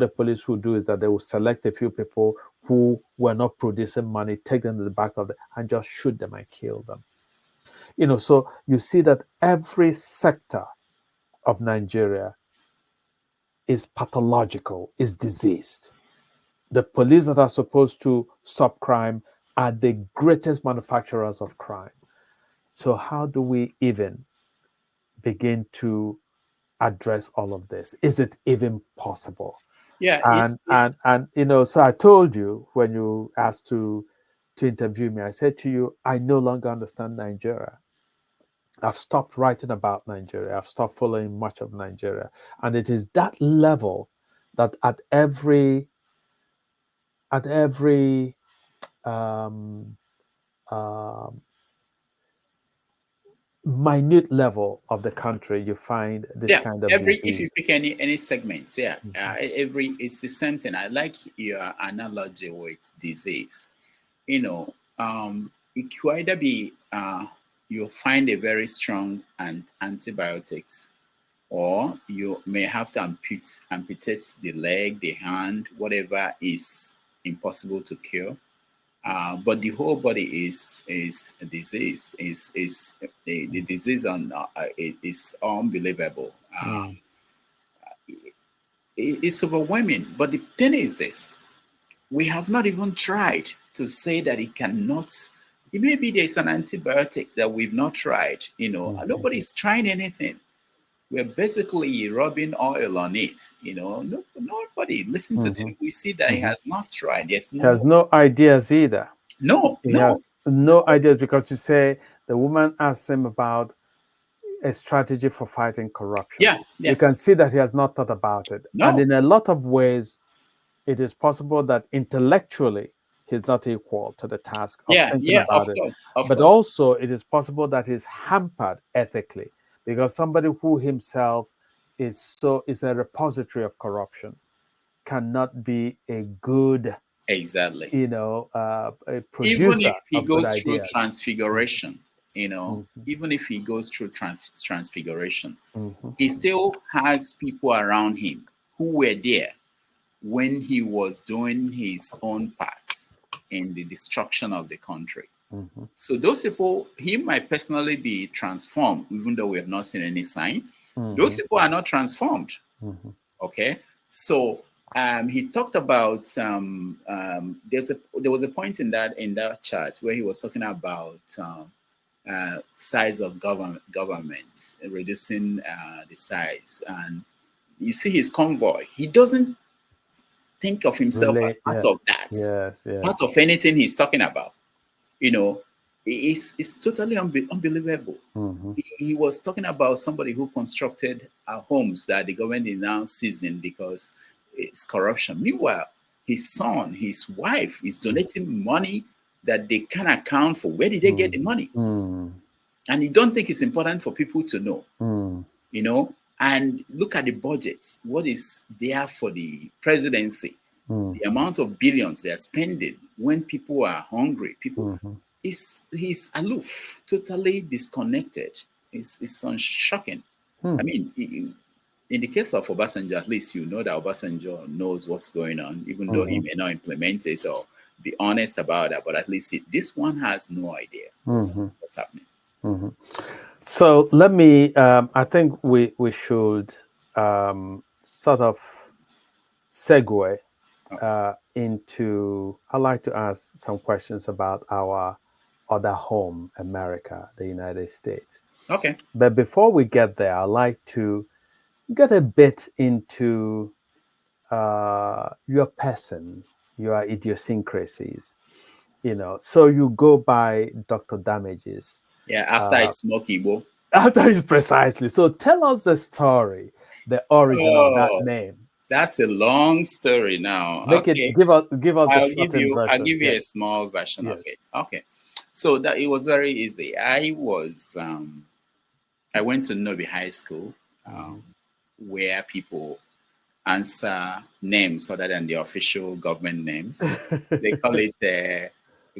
the police will do is that they will select a few people who were not producing money, take them to the back of the and just shoot them and kill them. So you see that every sector of Nigeria is pathological, is diseased. The police that are supposed to stop crime are the greatest manufacturers of crime. So how do we even begin to address all of this? Is it even possible? Yeah, And so I told you when you asked to interview me, I said to you, I no longer understand Nigeria. I've stopped writing about Nigeria. I've stopped following much of Nigeria. And it is that level that at every um, um, minute level of the country, you find this yeah. kind of Every if disease. you pick any segments, yeah, every it's the same thing. I like your analogy with disease. It could either be you'll find a very strong antibiotics, or you may have to amputate the leg, the hand, whatever is impossible to cure. But the whole body is a disease. Is the disease is unbelievable. It's overwhelming. But the thing is this: we have not even tried to say that it cannot. Maybe there's an antibiotic that we've not tried. Nobody's trying anything. We're basically rubbing oil on it. Nobody listen to it. We see that he has not tried. There's He has no ideas either. no. He has no ideas because you say the woman asked him about a strategy for fighting corruption. Yeah. You can see that he has not thought about it. No. And in a lot of ways, it is possible that intellectually he's not equal to the task of thinking about it. But also it is possible that he's hampered ethically because somebody who himself is a repository of corruption cannot be a good a producer even if he of goes good through ideas. transfiguration, even if he goes through transfiguration, he still has people around him who were there when he was doing his own part in the destruction of the country. So those people, he might personally be transformed, even though we have not seen any sign. Those people are not transformed. Okay, so he talked about there was a point in that chart where he was talking about size of governments, reducing the size, and you see his convoy. He doesn't think of himself as part of that, part of anything he's talking about. It's totally unbelievable. He was talking about somebody who constructed homes that the government is now seizing because it's corruption. Meanwhile, his son, his wife is donating money that they can't account for. Where did they get the money? And you don't think it's important for people to know, And look at the budget. What is there for the presidency? The amount of billions they are spending when people are hungry. He's aloof, totally disconnected. It's shocking. I mean, in the case of Obasanjo, at least you know that Obasanjo knows what's going on, even though he may not implement it or be honest about that. But at least this one has no idea what's happening. So let me. I think we should sort of segue into. I'd like to ask some questions about our other home, America, the United States. Okay. But before we get there, I'd like to get a bit into your person, your idiosyncrasies. So you go by Dr. Damages. Yeah, after I smoke Igbo. After precisely. So tell us the story, the origin of that name. That's a long story now. Give us the shortened version. I'll give you a small version of it. Okay. So that it was very easy. I went to Nobi High School, where people answer names other than the official government names. They call it a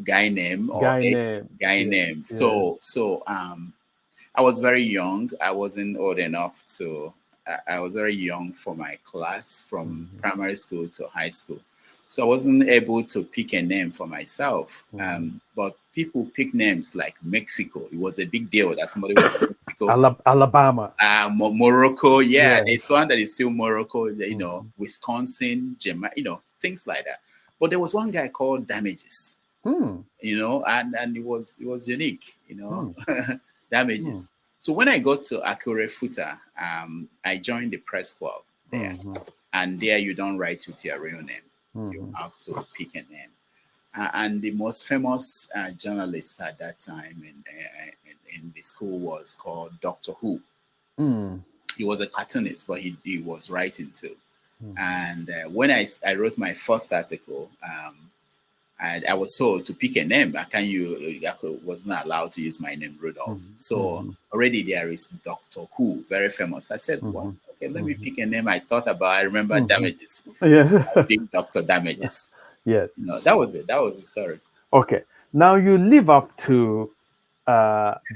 guy name or guy name. So I was very young. I wasn't old enough to I was very young for my class from primary school to high school. So I wasn't able to pick a name for myself. But people pick names like Mexico. It was a big deal that somebody was from Mexico. Alabama. Morocco. Yeah, Yes. there's one that is still Morocco, you know, Wisconsin, Jamaica, you know, things like that. But there was one guy called Damages, you know, and it was unique, you know, Damages. So when I got to Akure Futa, I joined the press club there. And there you don't write with your real name. You have to pick a name. And the most famous journalist at that time in the school was called Dr. Who. He was a cartoonist, but he was writing too. And when I wrote my first article, I was told to pick a name. I was not allowed to use my name, Rudolph. So already there is Dr. Who, very famous. I said, well, okay, let me pick a name. I remember Damages. Yeah. I picked Dr. Damages. Yes. No, that was it. That was the story. Okay. Now you live up to that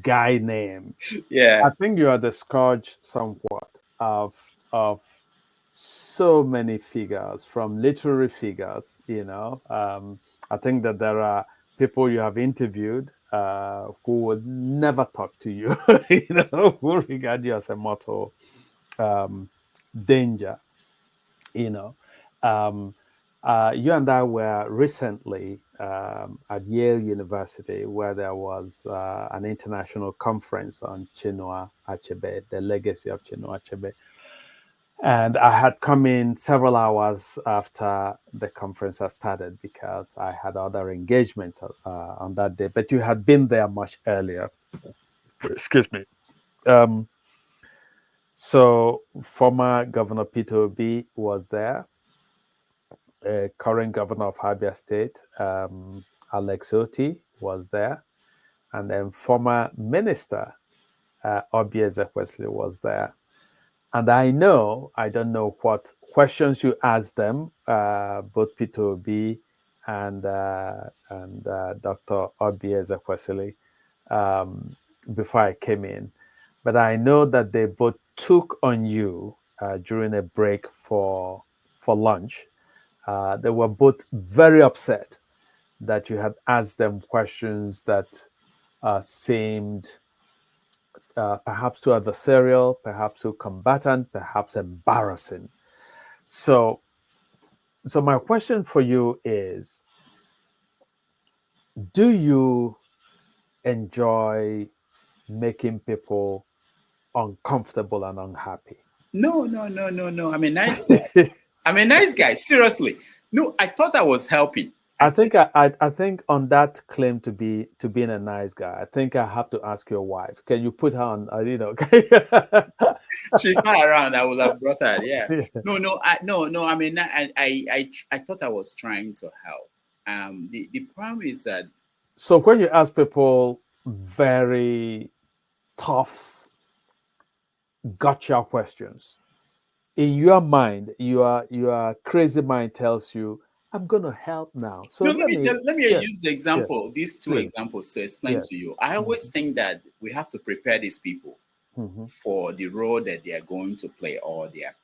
guy name. Yeah. I think you are the scourge somewhat of so many figures, from literary figures, you know. I think that there are people you have interviewed who would never talk to you, you know, who regard you as a mortal danger, you know. You and I were recently at Yale University, where there was an international conference on Chinua Achebe, the legacy of Chinua Achebe. And I had come in several hours after the conference had started because I had other engagements on that day. But you had been there much earlier. Excuse me. So former Governor Peter Obi was there. Current governor of Abia State, Alex Oti, was there. And then former minister, Obi Ezekwesili, was there. And I don't know what questions you asked them, both Peter Obi and Dr. Obi Ezekwesili, before I came in. But I know that they both took on you during a break for lunch. They were both very upset that you had asked them questions that seemed perhaps too adversarial, perhaps too combatant, perhaps embarrassing. So my question for you is, do you enjoy making people uncomfortable and unhappy? No. I'm a nice guy. I'm a nice guy. Seriously. No, I thought I was helping. I think on that claim to being a nice guy, I think I have to ask your wife. Can you put her on? You know, she's not around. I would have brought her. Yeah. No. I mean, I thought I was trying to help. The problem is that. So when you ask people very tough, gotcha questions, in your mind, your crazy mind tells you, I'm going to help now. So let me use the example, these two examples to explain to you. I always think that we have to prepare these people for the role that they are going to play, or they are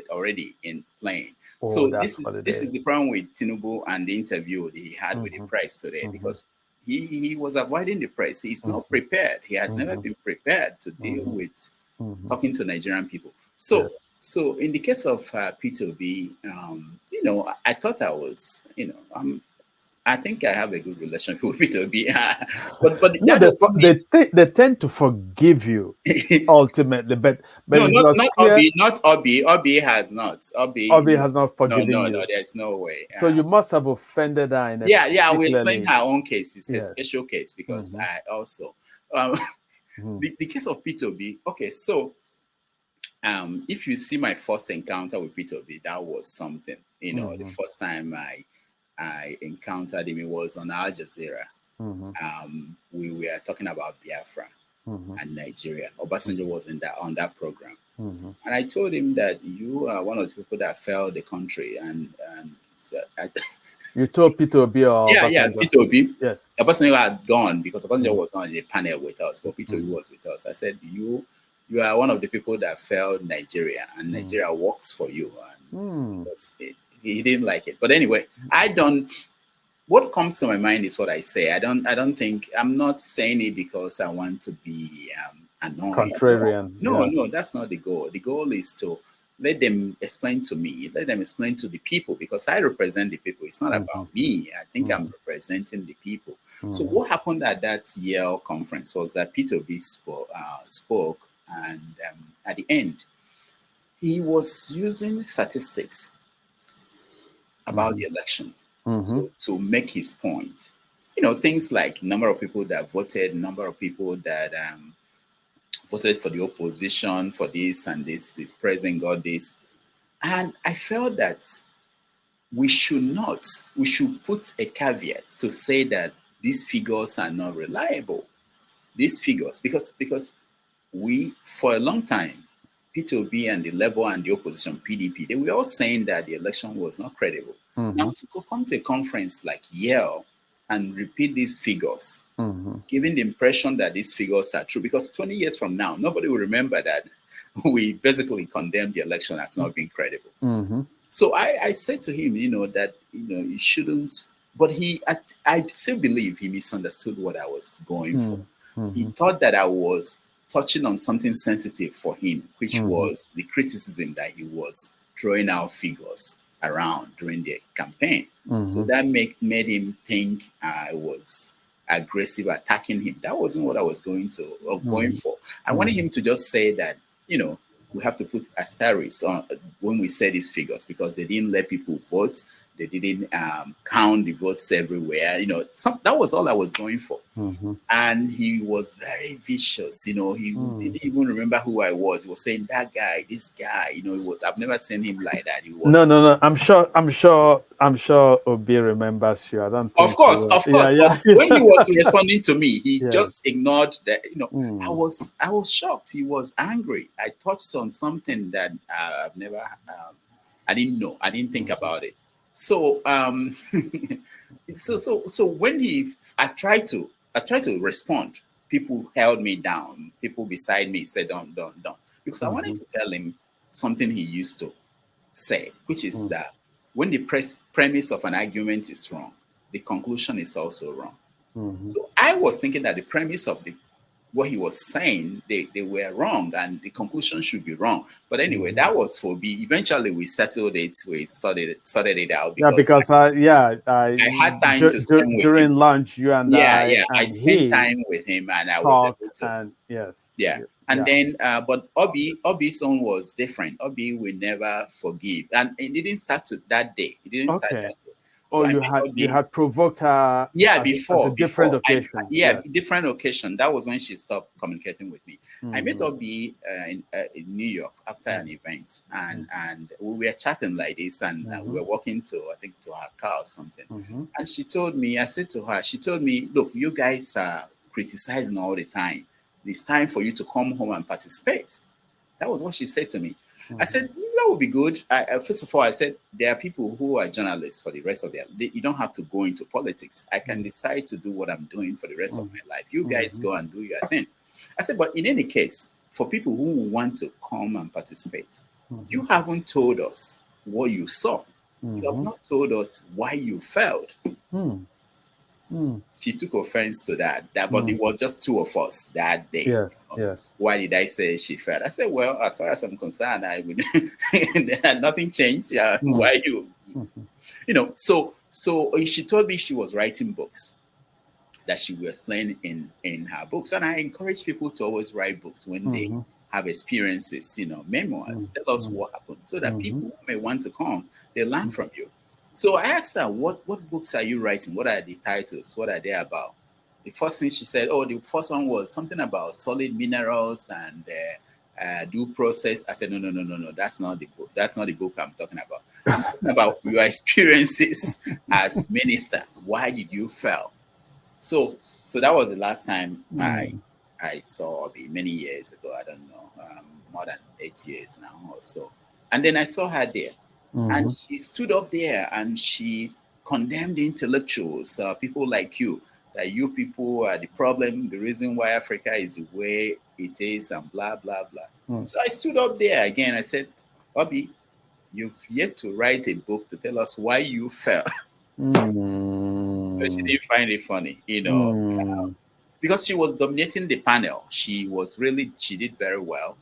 already in playing. So this is the problem with Tinubu and the interview that he had with the press today, because he was avoiding the press. He's not prepared. He has never been prepared to deal with talking to Nigerian people. So in the case of P2B, you know, I thought I was, you know, I think I have a good relationship with P2B. but no, they tend to forgive you ultimately, but no, not Obi, not Obi. Obi has not. Obi has not forgiven you. No, there's no way. So you must have offended her in a we explain her own case. It's a special case because I also the case of P2B. Okay, so. If you see my first encounter with Peter B, that was something. You know, the first time I encountered him, it was on Al Jazeera. We were talking about Biafra and Nigeria. Obasanjo was on that program, and I told him that you are one of the people that failed the country, and you told Peter Obi or Peter Obi. Yes, Obasanjo had gone because Obasanjo was on the panel with us, but Peter Obi was with us. I said, you you are one of the people that failed Nigeria, and Nigeria works for you. And because he didn't like it. But anyway, I don't. What comes to my mind is what I say. I don't think I'm not saying it because I want to be annoying. Contrarian. No, no, that's not the goal. The goal is to let them explain to me, let them explain to the people, because I represent the people. It's not about me. I think I'm representing the people. So what happened at that Yale conference was that Peter B spoke, and at the end, he was using statistics about the election to make his point. You know, things like number of people that voted, number of people that voted for the opposition, for this and this, the president got this. And I felt that we should put a caveat to say that these figures are not reliable. These figures, because we, for a long time, P2B and the Labour and the opposition, PDP, they were all saying that the election was not credible. Now, to come to a conference like Yale and repeat these figures, giving the impression that these figures are true, because 20 years from now, nobody will remember that we basically condemned the election as not being credible. So I said to him, that, you shouldn't, but I still believe he misunderstood what I was going for. He thought that I was touching on something sensitive for him, which was the criticism that he was throwing out figures around during the campaign. So that made him think I was aggressive, attacking him. That wasn't what I was going for. I wanted him to just say that, we have to put asterisks on when we say these figures, because they didn't let people vote. They didn't count the votes everywhere. That was all I was going for. And he was very vicious. He didn't even remember who I was. He was saying, that guy, this guy. I've never seen him like that. He was No. I'm sure Obi remembers you. I don't think. Of course. Yeah. But when he was responding to me, he just ignored that. I was shocked. He was angry. I touched on something that I've never. I didn't know. I didn't think about it. So so when I tried to respond, people held me down. People beside me said, don't, because I wanted to tell him something he used to say, which is that when the premise of an argument is wrong, the conclusion is also wrong. So I was thinking that the premise of what he was saying, they were wrong, and the conclusion should be wrong. But anyway, that was for B. Eventually, we settled it. We sorted it out. Because I had time to spend with during him. lunch. You and I spent time with him, and I was able to. And then, but Obi's own was different. Obi will never forgive, and it didn't start to that day. It didn't start that day. So you had provoked her. Before different occasion. Different occasion. That was when she stopped communicating with me. I met Obi in New York after an event, and we were chatting like this, and we were walking to her car or something. And she told me, she told me, look, you guys are criticizing all the time. It's time for you to come home and participate. That was what she said to me. I said, that would be good. First of all, I said, there are people who are journalists for the rest of their life. You don't have to go into politics. I can decide to do what I'm doing for the rest of my life. You guys go and do your thing. I said, but in any case, for people who want to come and participate, you haven't told us what you saw. You have not told us why you failed. She took offense to that, but it was just two of us that day. Yes. Why did I say she failed? I said, well, as far as I'm concerned, I would nothing changed. Why you? So she told me she was writing books, that she was explain in her books, and I encourage people to always write books when they have experiences, memoirs. Tell us what happened, so that people who may want to come, they learn from you. So I asked her, what books are you writing? What are the titles? What are they about? The first thing she said, the first one was something about solid minerals and due process. I said, no, that's not the book. That's not the book I'm talking about. I'm talking about your experiences as minister. Why did you fail? So that was the last time I saw Obi many years ago. I don't know, more than 8 years now or so. And then I saw her there. And she stood up there and she condemned intellectuals, people like you. that you people are the problem, the reason why Africa is the way it is, and blah, blah, blah. So I stood up there again. I said, Bobby, you've yet to write a book to tell us why you fell. So she didn't find it funny, because she was dominating the panel. She did very well.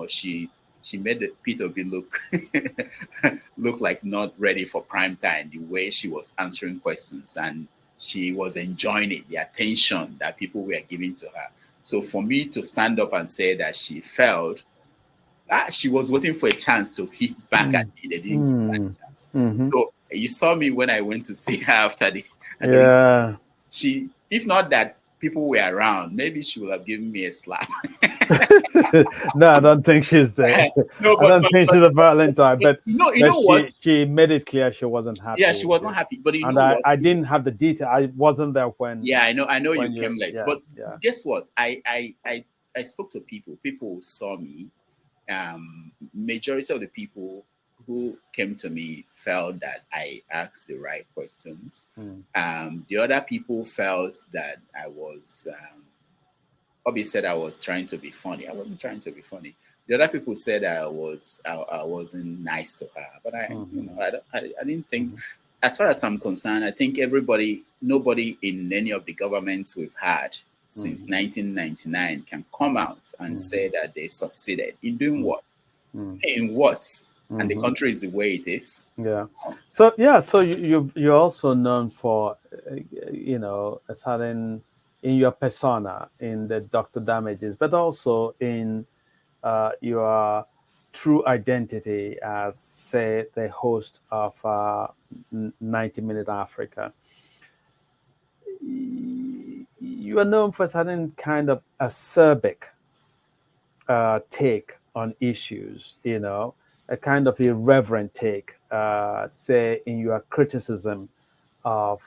She made the Peter B look like not ready for prime time, the way she was answering questions, and she was enjoying it, the attention that people were giving to her. So for me to stand up and say that she failed, she was waiting for a chance to hit back at me. They didn't give her a chance. So you saw me when I went to see her after Yeah. she, if not that people were around, maybe she would have given me a slap. No, I don't think she's there. No, I don't think she's a violent type, but what? She made it clear she wasn't happy. Yeah, she wasn't happy. But you and know what? I didn't have the detail. I wasn't there when. Yeah, I know you came late. Yeah, but yeah. guess what? I spoke to people. People saw me. Majority of the people who came to me felt that I asked the right questions. The other people felt that I was. Obi said I was trying to be funny. I wasn't trying to be funny. The other people said I wasn't nice to her, but I didn't think. As far as I'm concerned, I think nobody in any of the governments we've had since 1999 can come out and say that they succeeded in doing what, in what, and the country is the way it is. Yeah. So you're also known for, a certain in your persona in the Dr. Damages, but also in your true identity as, say, the host of 90 Minute Africa. You are known for a certain kind of acerbic take on issues, a kind of irreverent take, say, in your criticism of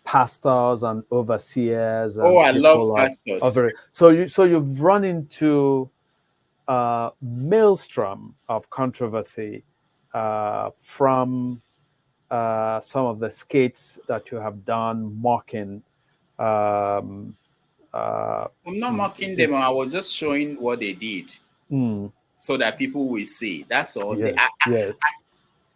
pastors and overseers. And I love pastors. So you've run into a maelstrom of controversy from some of the skits that you have done mocking. I'm not mocking them. I was just showing what they did so that people will see. That's all. Yes.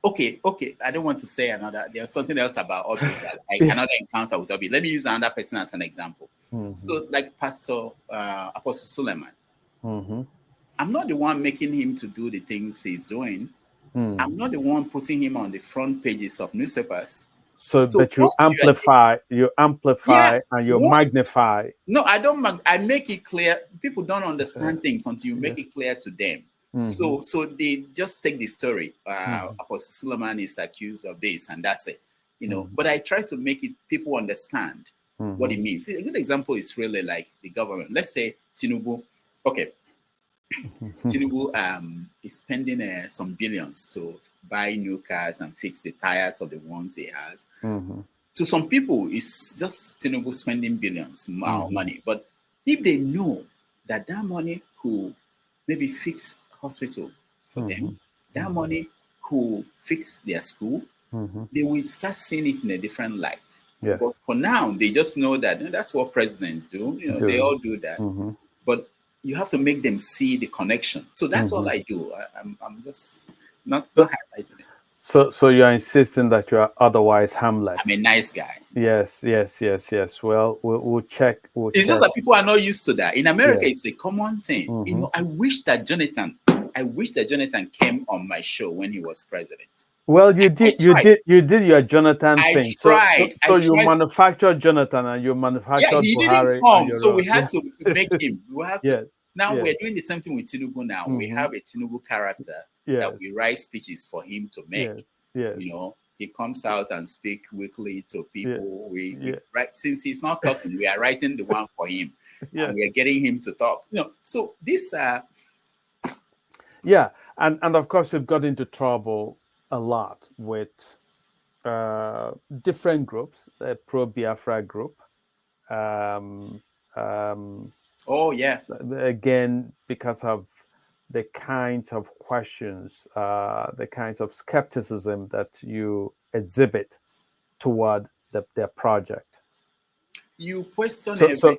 Okay. I don't want to say another. There's something else about Obi that another encounter with Obi. Let me use another person as an example. So, like Pastor Apostle Suleiman, I'm not the one making him to do the things he's doing. I'm not the one putting him on the front pages of newspapers. But you amplify, and you magnify. No, I don't. I make it clear. People don't understand things until you make it clear to them. So they just take the story. Apostle Suleiman is accused of this, and that's it. But I try to make it people understand what it means. See, a good example is really like the government. Let's say Tinubu. Okay. Tinubu is spending some billions to buy new cars and fix the tires of the ones he has. To some people, it's just Tinubu spending billions of money. But if they know that money could maybe fix hospital for them, that money could fix their school, they will start seeing it in a different light. Yes. But for now, they just know that that's what presidents do. They all do that. But you have to make them see the connection. So that's all I do. I'm just not highlighting it. So you're insisting that you are otherwise harmless. I'm a nice guy. Yes. Well, we'll check. It's just that people are not used to that. In America, it's a common thing. I wish that Jonathan came on my show when he was president. Well, you did your Jonathan thing. Tried. So you manufactured Jonathan and you manufactured he Buhari. Didn't come, so we had to make him. We have to. Yes. Now we're doing the same thing with Tinubu. Now we have a Tinubu character that we write speeches for him to make. Yes. He comes out and speak weekly to people. We write, since he's not talking, we are writing the one for him. And we are getting him to talk. So this. And of course we've got into trouble a lot with different groups, the pro-Biafra group. Again, because of the kinds of questions, the kinds of skepticism that you exhibit toward their project. You question So everything.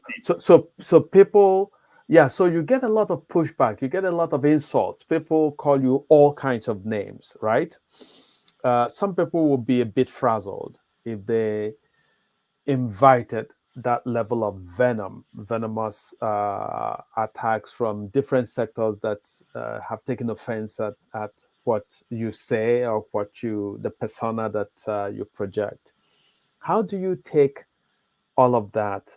so people, yeah, so you get a lot of pushback, you get a lot of insults, people call you all kinds of names, right? Some people will be a bit frazzled if they invited that level of venomous attacks from different sectors that have taken offense at what you say or the persona that you project. How do you take all of that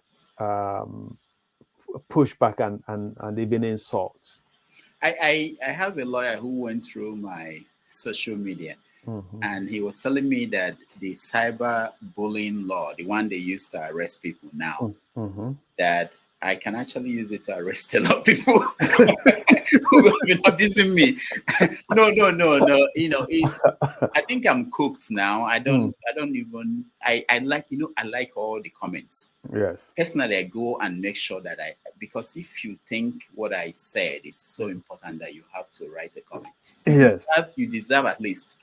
pushback and even insults? I have a lawyer who went through my social media, Mm-hmm. and he was telling me that the cyber bullying law, the one they use to arrest people now, Mm-hmm. that I can actually use it to arrest a lot of people who have been abusing me. No. It's. I think I'm cooked now. I don't even. I like. I like all the comments. Yes. Personally, I go and make sure that because if you think what I said is so important that you have to write a comment, Yes. you deserve at least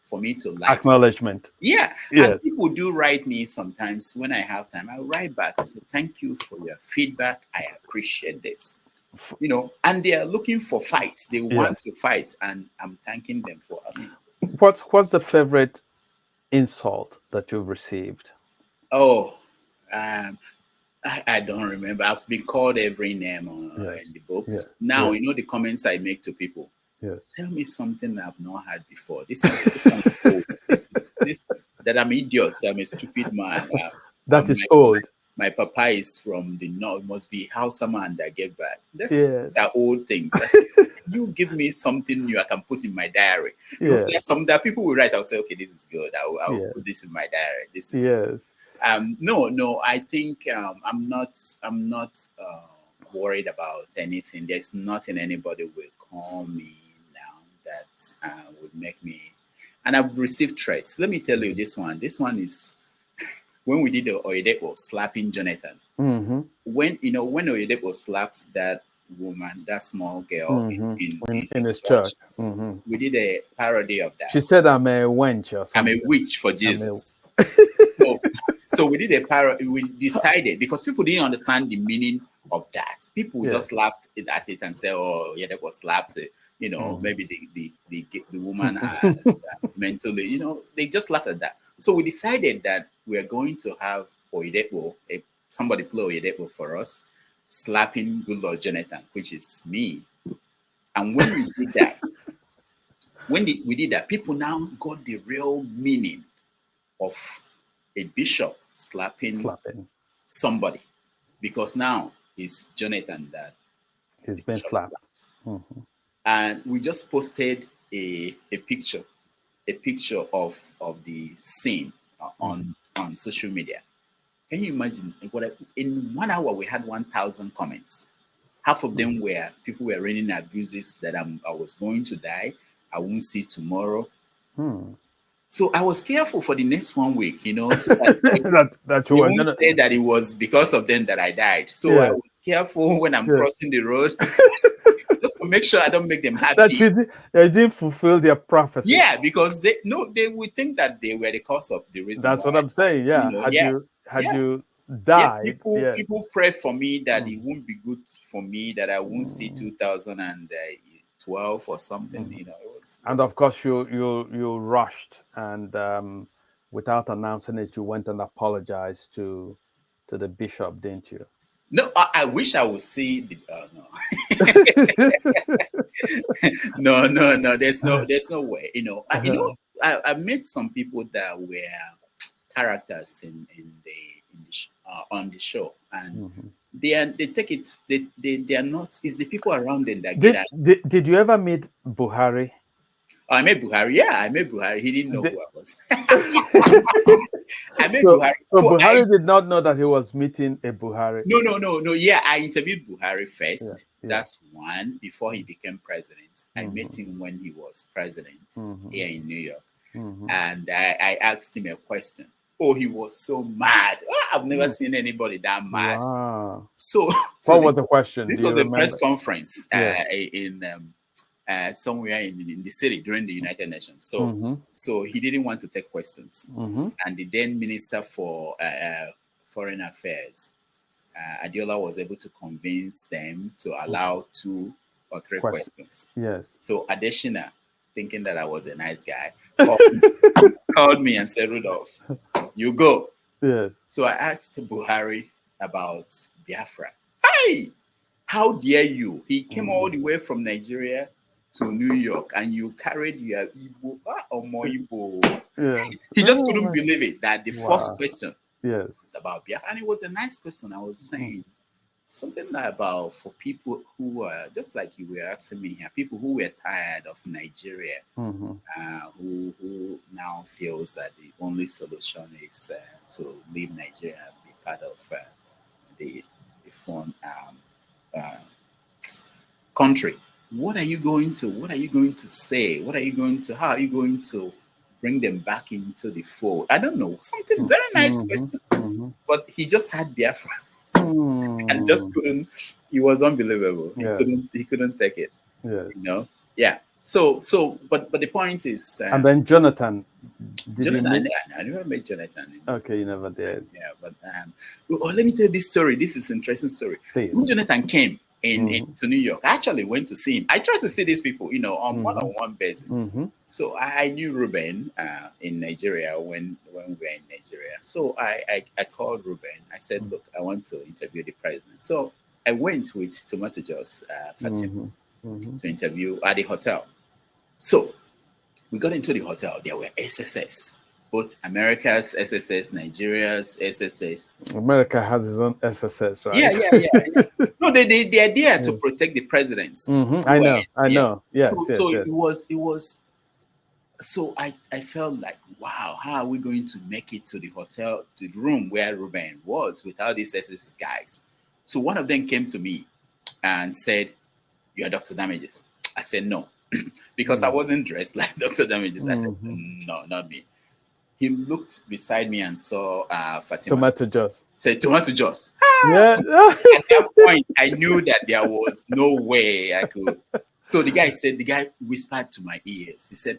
for me to like. Acknowledgement. Yeah. And Yes. people do write me sometimes when I have time. I write back. I say, thank you for your feedback. I appreciate this. And they are looking for fights. They want to fight, and I'm thanking them for. What's the favorite insult that you've received? Oh, I don't remember. I've been called every name in the books. Now, the comments I make to people. Yes. Tell me something I've not had before. This one this that I'm idiot. I'm a stupid man. That is old. My papa is from the north. Must be Hausa man that gave back. These are old things. You give me something new I can put in my diary. Because that people will write. I'll say, okay, this is good. I'll put this in my diary. This is no. I think I'm not worried about anything. There's nothing anybody will call me now that would make me. And I've received threats. Let me tell you this one. This one is when we did the Oyedepo slapping Jonathan. Mm-hmm. When Oyedepo slapped that woman, that small girl in his church. Mm-hmm. We did a parody of that. She said, "I'm a wench or something. I'm a witch for Jesus." So we did a parody. We decided because people didn't understand the meaning of that. People just laughed at it and say, "Oh, yeah, that was slapped." Maybe the woman had mentally, they just laughed at that. So we decided that we are going to have Oyedepo, somebody play Oyedepo for us, slapping Good Lord Jonathan, which is me. And when we did that, we did that, people now got the real meaning of a bishop slapping somebody, because now it's Jonathan that he's been slapped. Mm-hmm. And we just posted a picture of the scene on social media. Can you imagine? In 1 hour we had 1,000 comments. Half of them were people were raining abuses that I was going to die. I won't see tomorrow. So I was careful for the next 1 week, so that you won't say that it was because of them that I died. So I was careful when I'm crossing the road, just to make sure I don't make them happy. That they didn't fulfill their prophecy. Yeah, because they would think that they were the cause of the reason. That's what I'm saying. Yeah, had you died, people pray for me that it won't be good for me, that I won't see 2012 or something. And of course, you rushed and without announcing it, you went and apologized to the bishop, didn't you? No, I wish I would see the. No. There's no way. I met some people that were characters on the show, and they take it. They are not. It's the people around them that get it. Did you ever meet Buhari? I met Buhari. Yeah, I met Buhari. He didn't know who I was. I met Buhari. So Buhari did not know that he was meeting a Buhari. No. Yeah, I interviewed Buhari first. Yeah. That's one, before he became president. I met him when he was president here in New York. And I asked him a question. Oh, he was so mad. I've never seen anybody that mad. Wow. So what was the question? This was a press conference in somewhere in the city during the United Nations. So so he didn't want to take questions. And the then Minister for Foreign Affairs, Adiola, was able to convince them to allow 2 or 3 questions. Yes. So Adeshina, thinking that I was a nice guy, called me and said, Rudolph, you go. Yes. So I asked Buhari about Biafra. Hey, how dare you? He came all the way from Nigeria to New York, and you carried your Igbo or more Igbo. Yes. He just couldn't believe it that the first question was about Biafra. And it was a nice question. I was saying something about for people who are just like you were asking me here, people who were tired of Nigeria, who now feels that the only solution is to leave Nigeria and be part of the foreign country. What are you going to say? How are you going to bring them back into the fold? I don't know. Something very nice question. But he just had Biafra and just couldn't. It was unbelievable. He couldn't take it. Yes. You know? Yeah. So but the point is and then Jonathan. I never met Jonathan. Okay, you never did. Yeah, but let me tell you this story. This is an interesting story. Please. When Jonathan came to New York, I actually went to see him. I tried to see these people, on one-on-one basis. So I knew Ruben in Nigeria when we were in Nigeria. So I called Ruben. I said, look, I want to interview the president. So I went with Tomato Juice Fatima to interview at the hotel. So we got into the hotel. There were SSS, both America's SSS, Nigeria's SSS. America has its own SSS, right? Yeah. No, they are there to protect the presidents. I know. Yes, so it was. So I felt like, wow, how are we going to make it to the hotel, to the room where Ruben was without these SSS guys? So one of them came to me and said, "You are Dr. Damages." I said, "No." Because I wasn't dressed like Dr. Damages. I said, no, not me. He looked beside me and saw Fatima. Tomato Juice. Said, Tomato Juice. Yeah. At that point, I knew that there was no way I could. So the guy whispered to my ears. He said,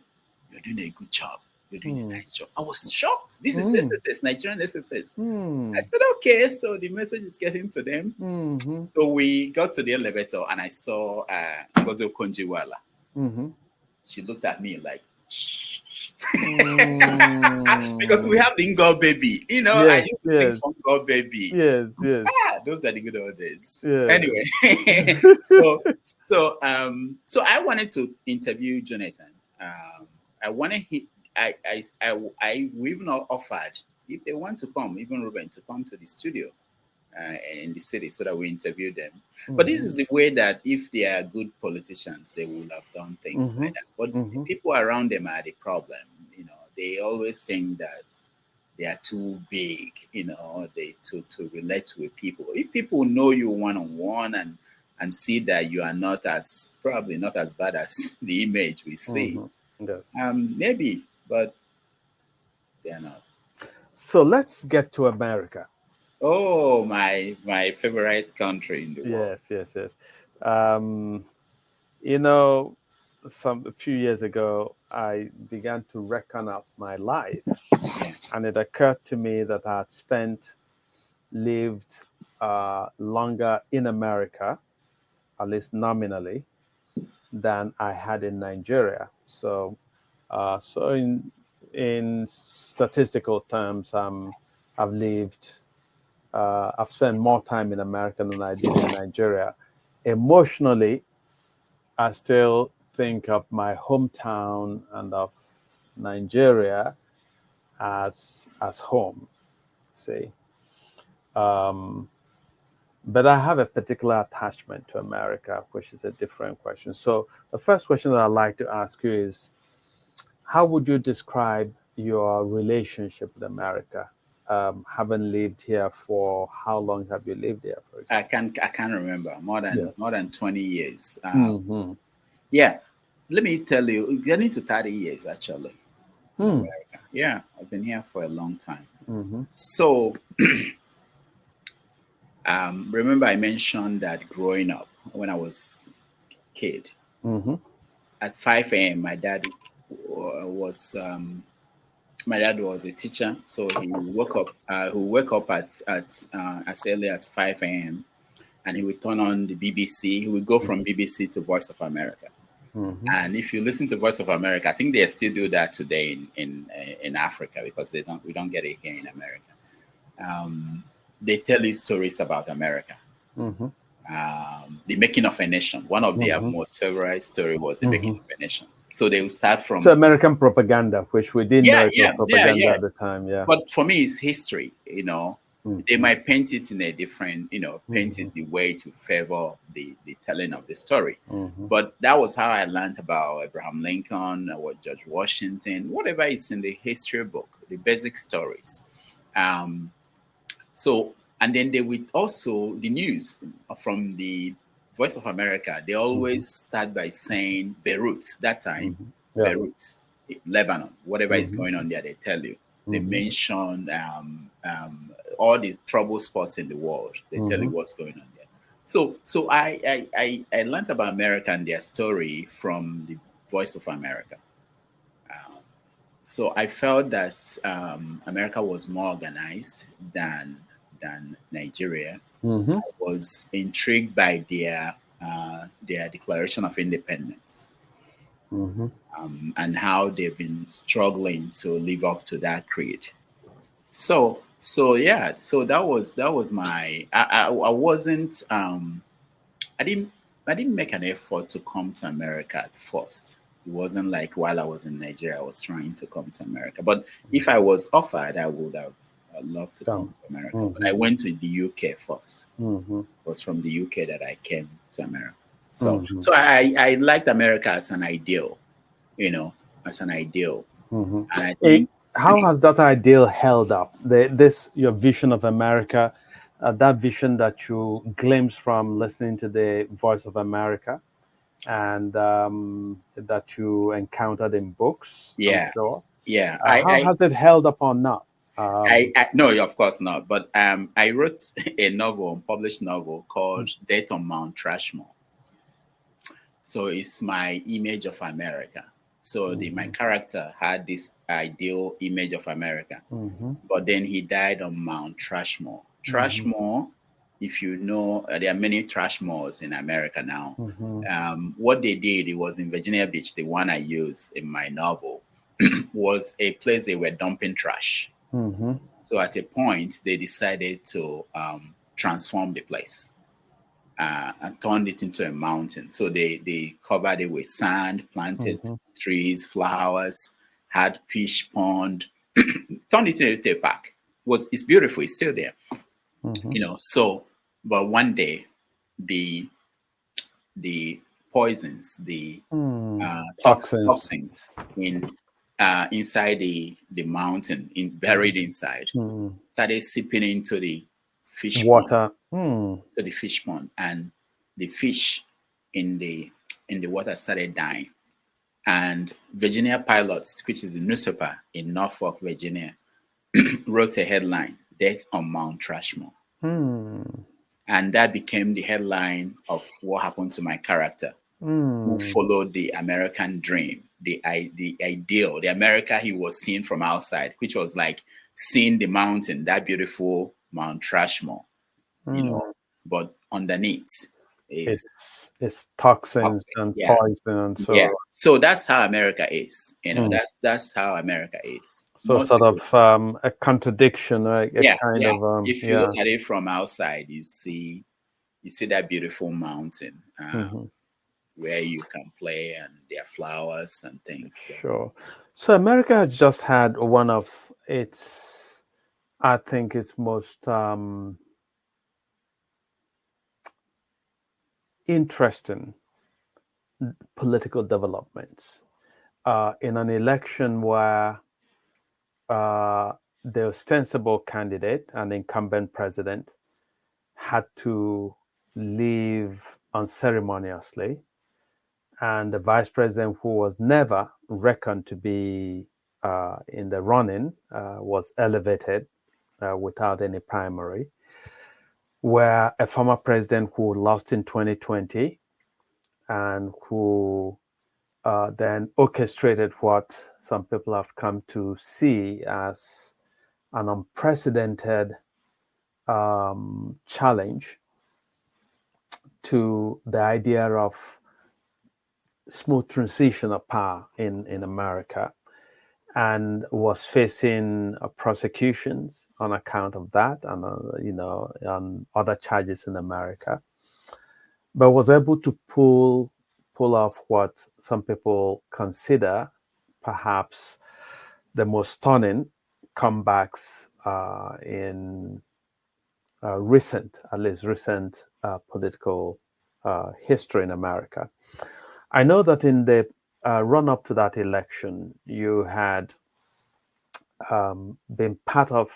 "You're doing a good job. You're doing a nice job." I was shocked. This is SSS, Nigerian SSS. I said, okay, so the message is getting to them. So we got to the elevator and I saw Ngozi Okonjo-Iweala. She looked at me like, because we have the Ngo baby, I used to think from Ngo baby. Yes. Those are the good old days. Yes. Anyway, so I wanted to interview Jonathan. We even offered if they want to come, even Ruben, to come to the studio in the city so that we interview them. But this is the way that if they are good politicians, they would have done things like that. But the people around them are the problem. They always think that they are too big, to relate with people. If people know you one-on-one and see that you are probably not as bad as the image we see, maybe, but they are not. So let's get to America. Oh, my favorite country in the world. Yes. A few years ago, I began to reckon up my life. And it occurred to me that I had lived longer in America, at least nominally, than I had in Nigeria. So in statistical terms, I've spent more time in America than I did in Nigeria. Emotionally, I still think of my hometown and of Nigeria as home, see. But I have a particular attachment to America, which is a different question. So the first question that I'd like to ask you is, how would you describe your relationship with America? Having lived here for how long have you lived here? For example? I can't remember. More than 20 years. Yeah, let me tell you, getting to 30 years actually. In America. Yeah, I've been here for a long time. So, remember I mentioned that growing up when I was a kid, at 5 a.m. My dad was a teacher, so he woke up. He woke up at as early as 5 a.m. and he would turn on the BBC. He would go from BBC to Voice of America. Mm-hmm. And if you listen to Voice of America, I think they still do that today in Africa, because we don't get it here in America. They tell you stories about America. Mm-hmm. The Making of a Nation. One of their Mm-hmm. most favorite story was The Making of a Nation. So they will start from So American propaganda, which we didn't know it was propaganda yeah. at the time. Yeah. But for me, it's history. They might paint it in a different, paint it the way to favor the telling of the story. But that was how I learned about Abraham Lincoln, or George Washington, whatever is in the history book, the basic stories. So, and then they would also, the news from the Voice of America, they always start by saying Beirut, that time, Yeah. Beirut, Lebanon, whatever is going on there, they tell you. They mention all the trouble spots in the world. They tell you what's going on there. So I learned about America and their story from the Voice of America. So I felt that America was more organized than Nigeria. I was intrigued by their Declaration of Independence, and how they've been struggling to live up to that creed. So yeah, so that was my. I wasn't. I didn't make an effort to come to America at first. It wasn't like while I was in Nigeria, I was trying to come to America. But if I was offered, I would have loved to come to America. But I went to the UK first. It was from the UK that I came to America. So I liked America as an ideal, as an ideal. And I think How has that ideal held up? Your vision of America, that vision that you glimpse from listening to the Voice of America, and that you encountered in books, I'm sure. Yeah. How has it held up or not? No, of course not. But I wrote a published novel called Death on Mount Trashmore. So it's my image of America. So my character had this ideal image of America, but then he died on Mount Trashmore. Trashmore, if you know, there are many Trashmores in America now. What they did, it was in Virginia Beach, the one I used in my novel, was a place they were dumping trash. So at a point, they decided to transform the place. And turned it into a mountain. So they covered it with sand, planted trees, flowers, had fish pond, turned it into a park. It's beautiful. It's still there, So, but one day, the poisons, the toxins inside the mountain, buried inside, started seeping into the fish water to the fish pond, and the fish in the water started dying. And Virginia Pilots, which is the newspaper in Norfolk, Virginia, wrote a headline, Death on Mount Trashmore. And that became the headline of what happened to my character, who followed the American dream, the ideal, the America he was seeing from outside, which was like seeing the mountain, that beautiful Mount Trashmore, but underneath is toxins and poison and so on. So that's how America is. That's how America is. So sort of a contradiction, a kind of. If you look at it from outside, you see that beautiful mountain where you can play, and there are flowers and things. Sure. So America has just had one of its, I think, its most interesting political developments in an election where the ostensible candidate and incumbent president had to leave unceremoniously, and the vice president, who was never reckoned to be in the running, was elevated without any primary, where a former president who lost in 2020 and who then orchestrated what some people have come to see as an unprecedented challenge to the idea of smooth transition of power in America, and was facing prosecutions on account of that, and on other charges in America, but was able to pull off what some people consider perhaps the most stunning comebacks in at least recent political history in America. I know that in the run up to that election, you had been part of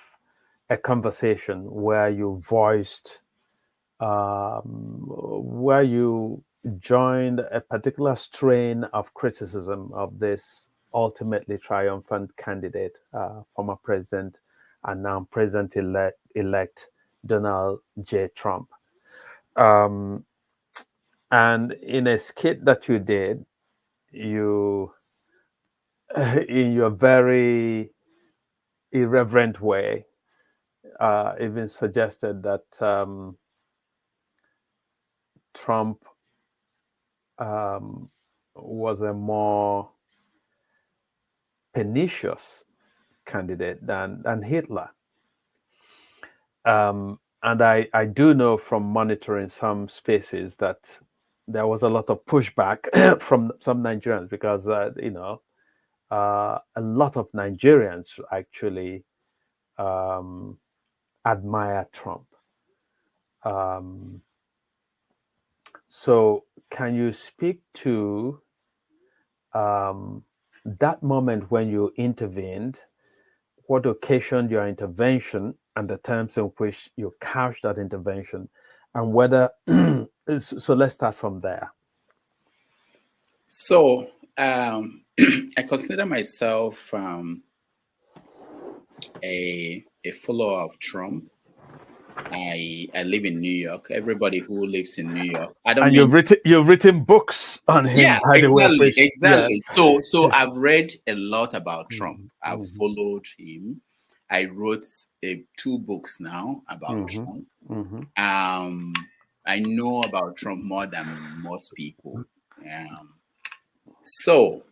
a conversation where you where you joined a particular strain of criticism of this ultimately triumphant candidate, former president and now president-elect Donald J. Trump. And in a skit that you did, you, in your very irreverent way, even suggested that Trump was a more pernicious candidate than Hitler. And I do know from monitoring some spaces that there was a lot of pushback from some Nigerians because, a lot of Nigerians actually admire Trump. So can you speak to that moment when you intervened, what occasioned your intervention, and the terms in which you couched that intervention, and whether so let's start from there. So I consider myself a follower of Trump. I live in New York. Everybody who lives in New York, I don't And mean you've written books on him, yeah, by the way. exactly. Yeah. So I've read a lot about Trump. Mm-hmm. I've followed him. I wrote 2 books now about Trump. I know about Trump more than most people. So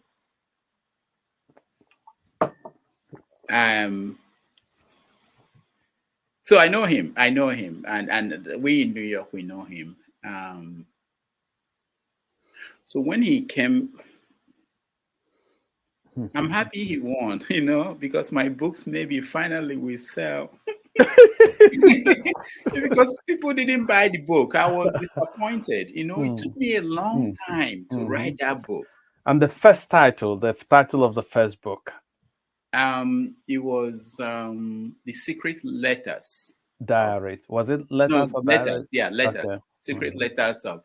so I know him. And we in New York, we know him. So when he came, I'm happy he won, because my books maybe finally will sell. Because people didn't buy the book. I was disappointed. It took me a long time to write that book. And the title of the first book? It was The Secret Letters. Diary. Was it letters or letters? diaries? Yeah, letters. Okay. Secret Letters of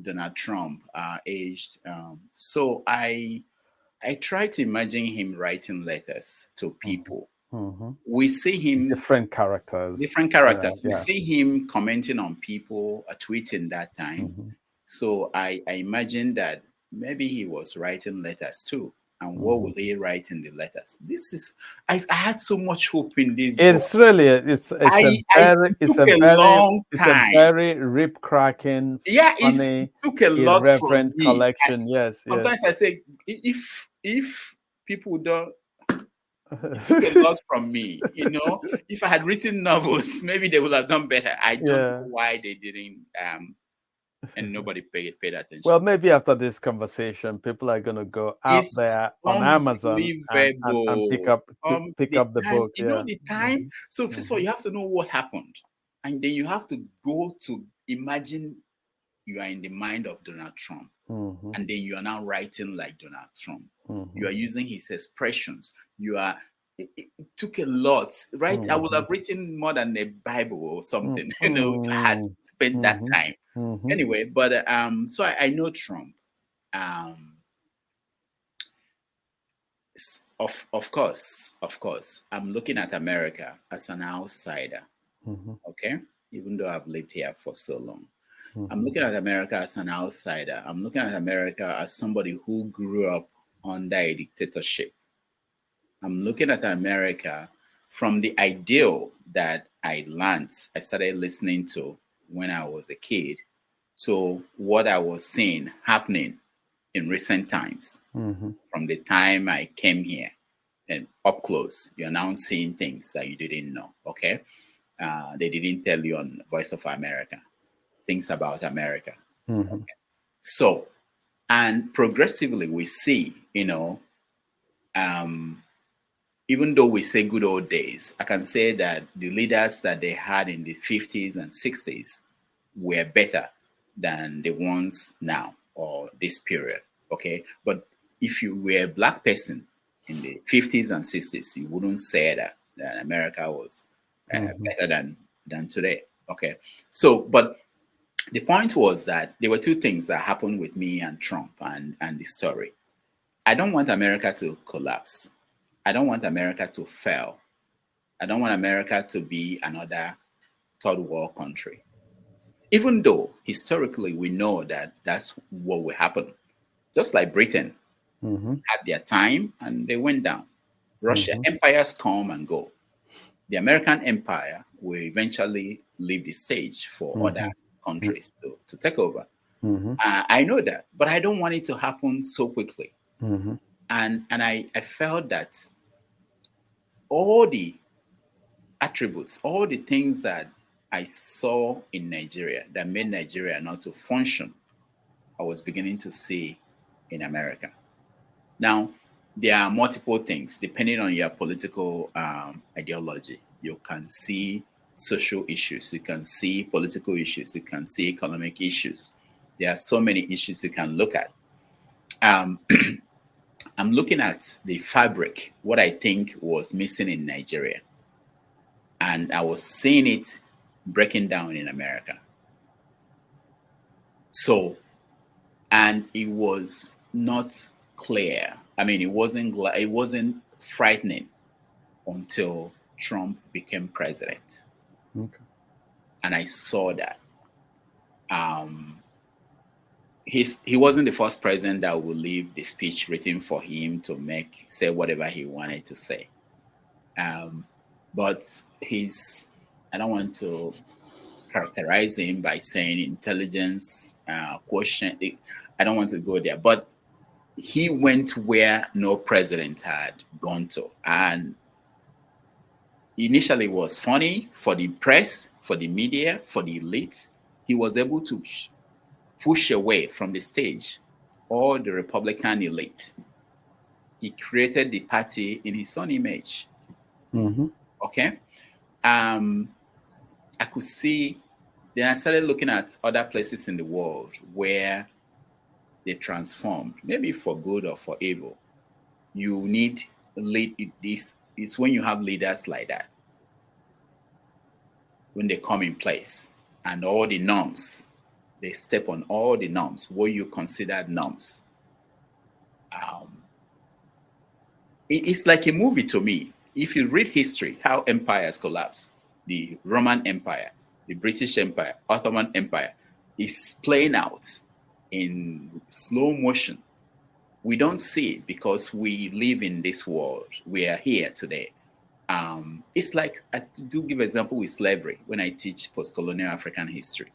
Donald Trump, aged. So I try to imagine him writing letters to people. We see him different characters. Yeah. We see him commenting on people, tweeting that time. So I imagine that maybe he was writing letters too. And what will he write in the letters? I had so much hope in this book. It's really it's a very rip cracking, funny, it took a lot irreverent from me. collection. Yes. Sometimes I say if people don't, it took a lot from me. If I had written novels, maybe they would have done better. I don't know why they didn't. And nobody paid attention. Well, maybe after this conversation, people are going to go out there on Amazon and pick up the book. The time. So first of all, you have to know what happened, and then you have to go to imagine you are in the mind of Donald Trump, and then you are now writing like Donald Trump. You are using his expressions. It took a lot, right? I would have written more than a Bible or something, if I had spent that time. Anyway, but so I know Trump. Of course, I'm looking at America as an outsider. Okay, even though I've lived here for so long. I'm looking at America as an outsider. I'm looking at America as somebody who grew up under a dictatorship. I'm looking at America from the ideal that I started listening to when I was a kid, to what I was seeing happening in recent times. From the time I came here and up close, you're now seeing things that you didn't know. Okay. They didn't tell you on Voice of America, things about America. So, and progressively we see, even though we say good old days, I can say that the leaders that they had in the 50s and 60s were better than the ones now or this period. Okay. But if you were a black person in the 50s and 60s, you wouldn't say that America was better than today. Okay. So, but the point was that there were two things that happened with me and Trump and the story. I don't want America to collapse. I don't want America to fail. I don't want America to be another third world country. Even though historically we know that that's what will happen. Just like Britain had their time and they went down. Russia, empires come and go. The American empire will eventually leave the stage for other countries to take over. I know that, but I don't want it to happen so quickly. And I felt that all the attributes, all the things that I saw in Nigeria that made Nigeria not to function, I was beginning to see in America. Now, there are multiple things depending on your political ideology. You can see social issues, you can see political issues, you can see economic issues. There are so many issues you can look at. Um, I'm looking at the fabric, what I think was missing in Nigeria. And I was seeing it breaking down in America. So, and it was not clear. I mean, it wasn't frightening until Trump became president. Okay. And I saw that. He wasn't the first president that would leave the speech written for him to say whatever he wanted to say. But I don't want to characterize him by saying intelligence quotient. I don't want to go there, but he went where no president had gone to. And initially it was funny for the press, for the media, for the elite. He was able to push away from the stage all the Republican elite. He created the party in his own image. Okay. I could see, then I started looking at other places in the world where they transformed, maybe for good or for evil. You need this. It's when you have leaders like that, when they come in place and all the norms, they step on all the norms, what you consider norms. It's like a movie to me. If you read history, how empires collapse, the Roman Empire, the British Empire, Ottoman Empire, is playing out in slow motion. We don't see it because we live in this world. We are here today. It's like, I do give an example with slavery when I teach post-colonial African history.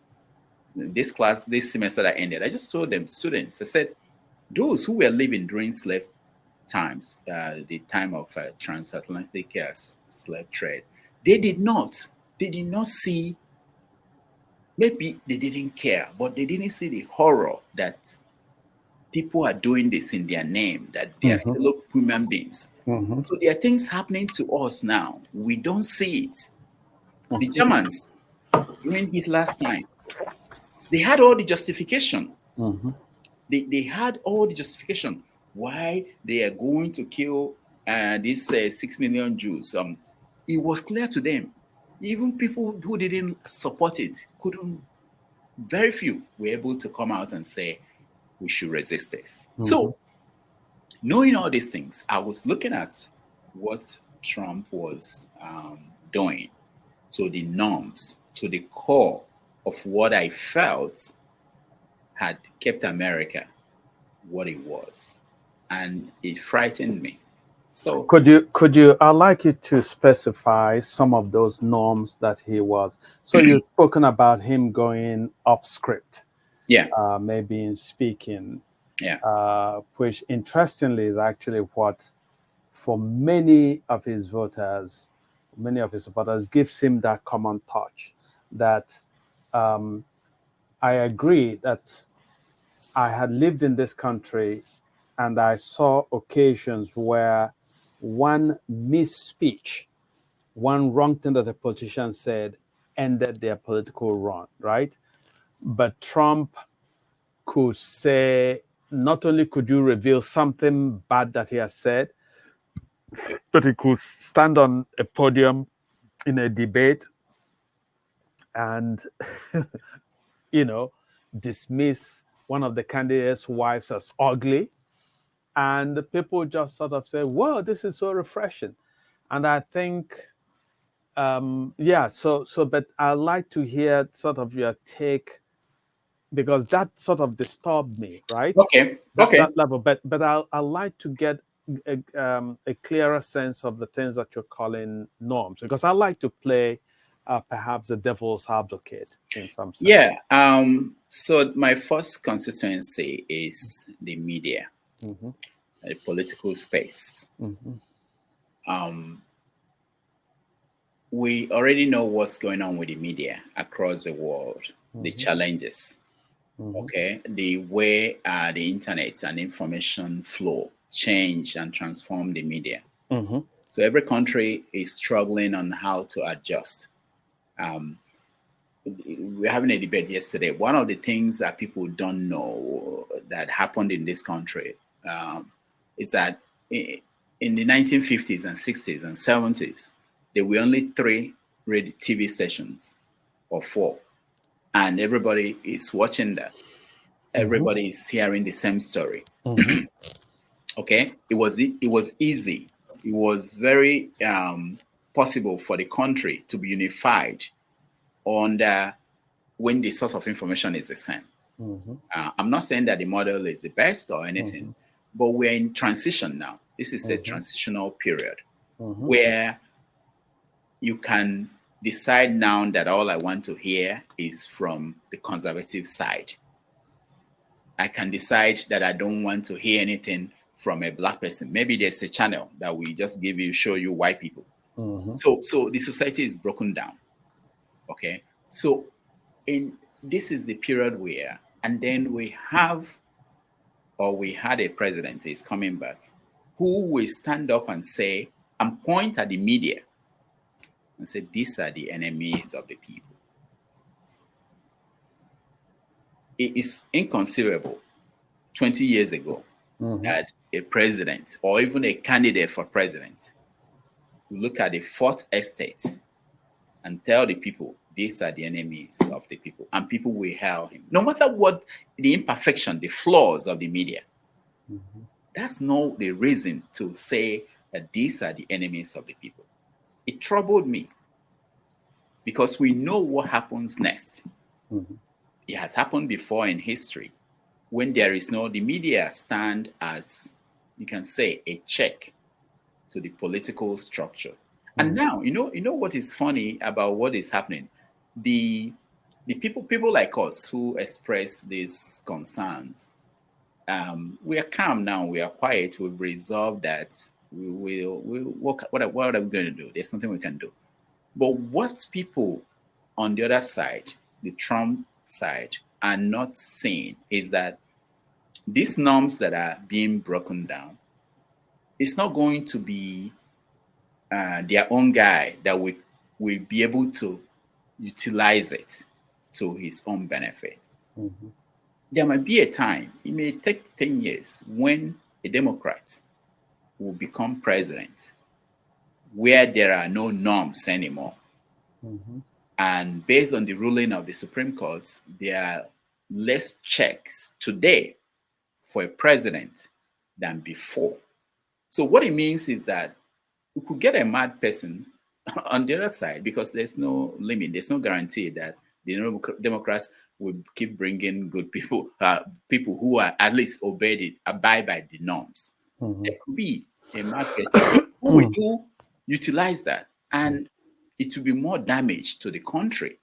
This class, this semester that ended, I just told them, students, I said, those who were living during slave times, the time of transatlantic slave trade, they did not see, maybe they didn't care, but they didn't see the horror that people are doing this in their name, that they are fellow human beings. So there are things happening to us now. We don't see it. The Germans, during Hitler's time, they had all the justification. They had all the justification why they are going to kill these 6 million Jews. It was clear to them. Even people who didn't support it very few were able to come out and say, we should resist this. So, knowing all these things, I was looking at what Trump was doing to the norms, to the core of what I felt had kept America what it was, and it frightened me. So Could you I'd like you to specify some of those norms that he was. So you've spoken about him going off script, yeah, maybe in speaking, yeah, which interestingly is actually what, for many of his voters, many of his supporters, gives him that common touch. That I agree that I had lived in this country and I saw occasions where one misspeech, one wrong thing that a politician said ended their political run, right? But Trump could say, not only could you reveal something bad that he has said, but he could stand on a podium in a debate and, you know, dismiss one of the candidates' wives as ugly. And the people just sort of say, "Wow, this is so refreshing." And I think, yeah. But I'd like to hear sort of your take, because that sort of disturbed me, right? okay, okay, That level. But I like to get a clearer sense of the things that you're calling norms, because I like to play perhaps the devil's advocate in some sense. yeah. So my first constituency is the media, Mm-hmm. the political space. Mm-hmm. Um, we already know what's going on with the media across the world, the Mm-hmm. challenges, Mm-hmm. okay, the way the internet and information flow change and transform the media. Mm-hmm. So every country is struggling on how to adjust. Um, we're having a debate yesterday. One of the things that people don't know that happened in this country is that in the 1950s and 60s and 70s, there were only three radio TV stations or four, and everybody is watching that. Mm-hmm. Everybody is hearing the same story. Mm-hmm. Okay, it was easy. It was very possible for the country to be unified under when the source of information is the same. Mm-hmm. I'm not saying that the model is the best or anything, Mm-hmm. but we're in transition now. This is a Mm-hmm. transitional period Mm-hmm. where you can decide now that all I want to hear is from the conservative side. I can decide that I don't want to hear anything from a black person. Maybe there's a channel that we just show you white people. Mm-hmm. So the society is broken down. Okay. So in this is the period where, and then we had a president is coming back who will stand up and say and point at the media and say these are the enemies of the people. It is inconceivable 20 years ago Mm-hmm. that a president or even a candidate for president will look at the fourth estate and tell the people these are the enemies of the people, and people will hail him no matter what the imperfection, the flaws of the media. Mm-hmm. That's not the reason to say that these are the enemies of the people. It troubled me because we know what happens next. Mm-hmm. It has happened before in history when there is no, the media stand as, you can say, a check to the political structure. And Mm-hmm. now, you know what is funny about what is happening? The the people like us who express these concerns, we are calm now. We are quiet. We've resolved that. What are we going to do? There's nothing we can do. But what people on the other side, the Trump side, are not seeing is that these norms that are being broken down, it's not going to be their own guy that will be able to utilize it to his own benefit. Mm-hmm. There might be a time, it may take 10 years, when a Democrat will become president where there are no norms anymore. Mm-hmm. And based on the ruling of the Supreme Court, there are less checks today for a president than before. So what it means is that we could get a mad person on the other side because there's no limit, there's no guarantee that The Democrats will keep bringing good people, people who are at least abide by the norms. There could be a market who will do utilize that, and it will be more damage to the country.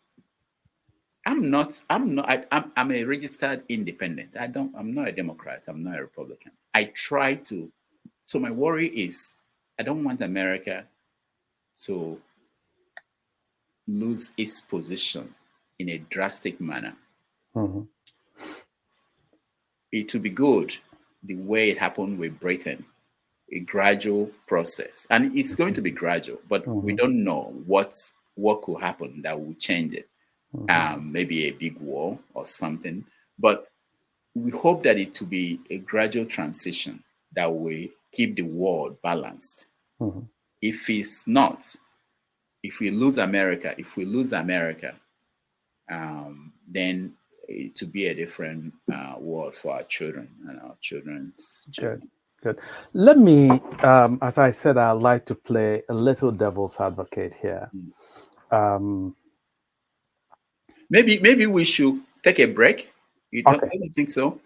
I'm a registered independent. I'm not a Democrat. I'm not a Republican. I try to. So my worry is, I don't want America to lose its position in a drastic manner. It will be good the way it happened with Britain, a gradual process, and it's going to be gradual. But we don't know what could happen that will change it. Maybe a big war or something. But we hope that it will be a gradual transition that will keep the world balanced. If it's not, if we lose America, then it will be a different world for our children and our children's children. Good. Let me, as I said, I'd like to play a little devil's advocate here. Maybe we should take a break. You don't think so?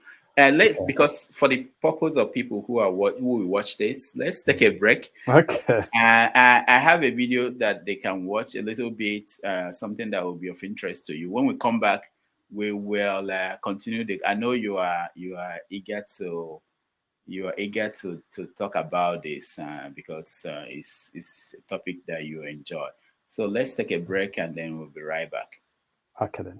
Because for the purpose of people who will watch this, let's take a break. Okay. I have a video that they can watch a little bit, something that will be of interest to you. When we come back, we will continue. I know you are eager to talk about this because it's a topic that you enjoy. So let's take a break and then we'll be right back. Okay then.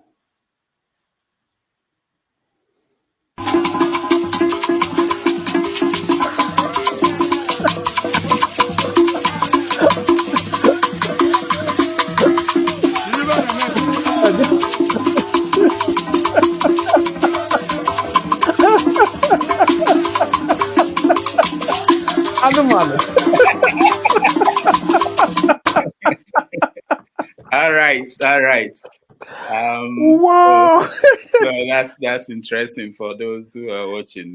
All right. Wow. So that's interesting for those who are watching.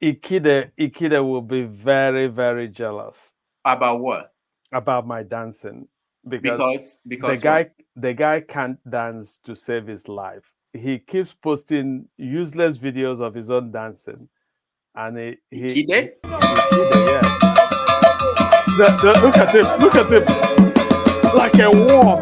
Ikide will be very, very jealous. About what? About my dancing, because the guy can't dance to save his life. He keeps posting useless videos of his own dancing, and Ikide, yeah. Look at him, like a worm.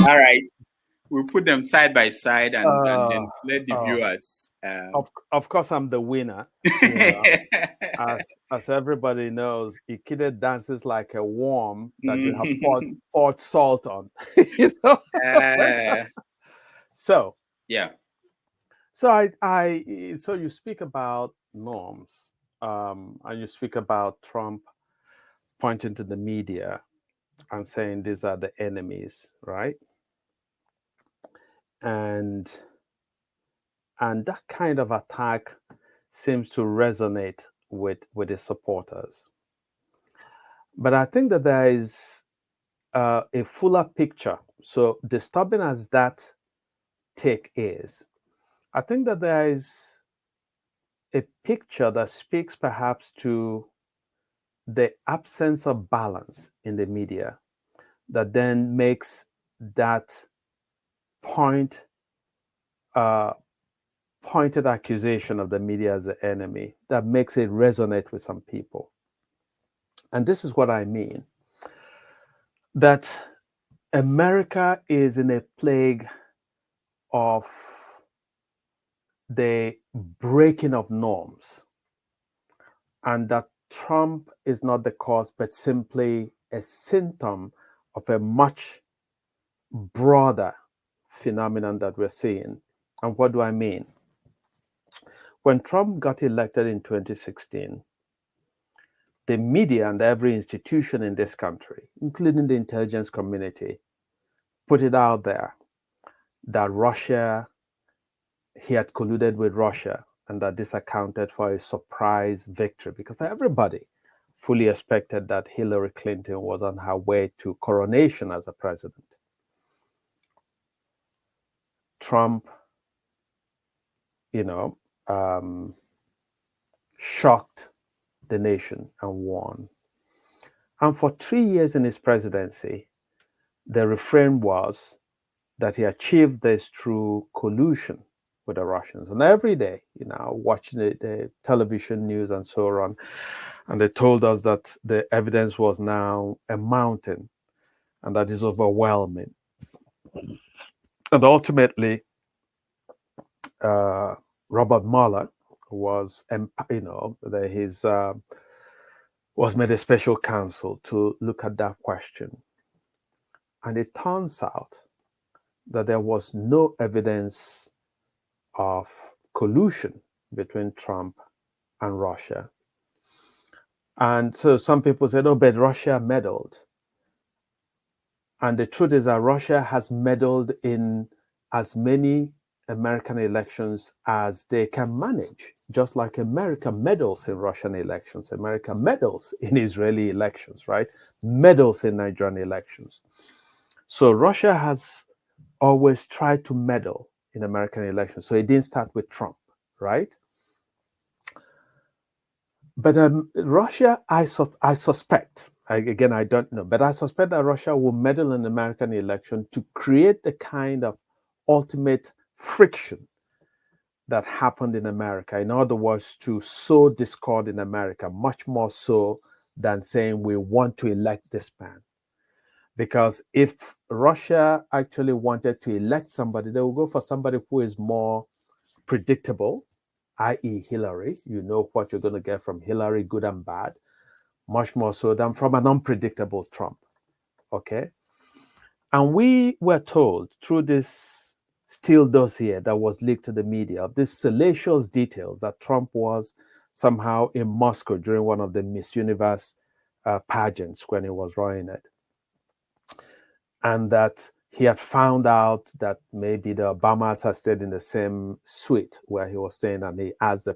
All right, we'll put them side by side and then let the viewers. Of course, I'm the winner. As everybody knows, Ikide dances like a worm that you have poured salt on. You know? So yeah. So so you speak about norms, and you speak about Trump pointing to the media and saying these are the enemies, right? And that kind of attack seems to resonate with his supporters. But I think that there is a fuller picture. So disturbing as that take is, I think that there is a picture that speaks perhaps to the absence of balance in the media that then makes that pointed accusation of the media as the enemy, that makes it resonate with some people. And this is what I mean, that America is in a plague of the breaking of norms, and that Trump is not the cause, but simply a symptom of a much broader phenomenon that we're seeing. And what do I mean? When Trump got elected in 2016, the media and every institution in this country, including the intelligence community, put it out there that he had colluded with Russia, and that this accounted for a surprise victory, because everybody fully expected that Hillary Clinton was on her way to coronation as a president. Trump, shocked the nation and won. And for 3 years in his presidency, the refrain was that he achieved this through collusion with the Russians. And every day, watching the television news and so on, and they told us that the evidence was now a mountain and that is overwhelming. And ultimately, Robert Mueller was, was made a special counsel to look at that question. And it turns out that there was no evidence of collusion between Trump and Russia. And so some people said, oh, but Russia meddled. And the truth is that Russia has meddled in as many American elections as they can manage, just like America meddles in Russian elections. America meddles in Israeli elections, right? Meddles in Nigerian elections. So Russia has always tried to meddle in American elections. So it didn't start with Trump, right? But Russia, I suspect, again, I don't know, but I suspect that Russia will meddle in the American election to create the kind of ultimate friction that happened in America. In other words, to sow discord in America, much more so than saying we want to elect this man. Because if Russia actually wanted to elect somebody, they will go for somebody who is more predictable, i.e. Hillary. You know what you're going to get from Hillary, good and bad, much more so than from an unpredictable Trump. Okay? And we were told through this Steele dossier that was leaked to the media of these salacious details that Trump was somehow in Moscow during one of the Miss Universe pageants when he was running it. And that he had found out that maybe the Obamas had stayed in the same suite where he was staying, and he asked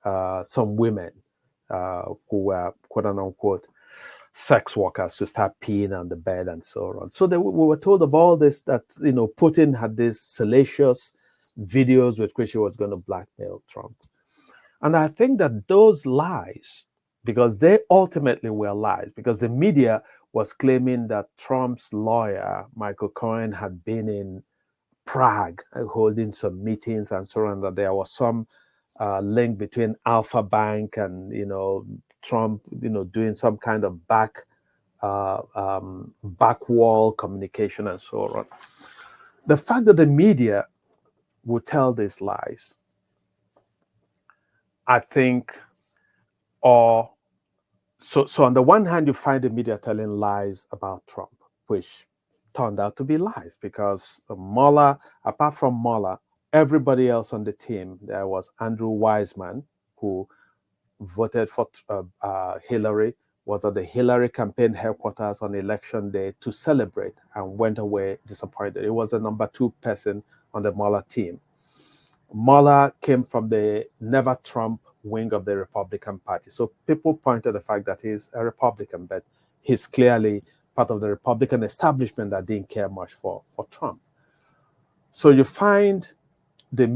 some women who were quote unquote sex workers to start peeing on the bed and so on. So we were told of all this, that Putin had these salacious videos with which he was going to blackmail Trump. And I think that those lies, because they ultimately were lies, because the media was claiming that Trump's lawyer, Michael Cohen, had been in Prague holding some meetings and so on, that there was some link between Alpha Bank and, Trump, doing some kind of back wall communication and so on. The fact that the media would tell these lies, I think, so on the one hand, you find the media telling lies about Trump, which turned out to be lies, because Mueller, apart from Mueller, everybody else on the team, there was Andrew Weissman, who voted for Hillary, was at the Hillary campaign headquarters on election day to celebrate, and went away disappointed. It was the number 2 person on the Mueller team. Mueller came from the never Trump wing of the Republican Party. So people point to the fact that he's a Republican, but he's clearly part of the Republican establishment that didn't care much for Trump. So you find the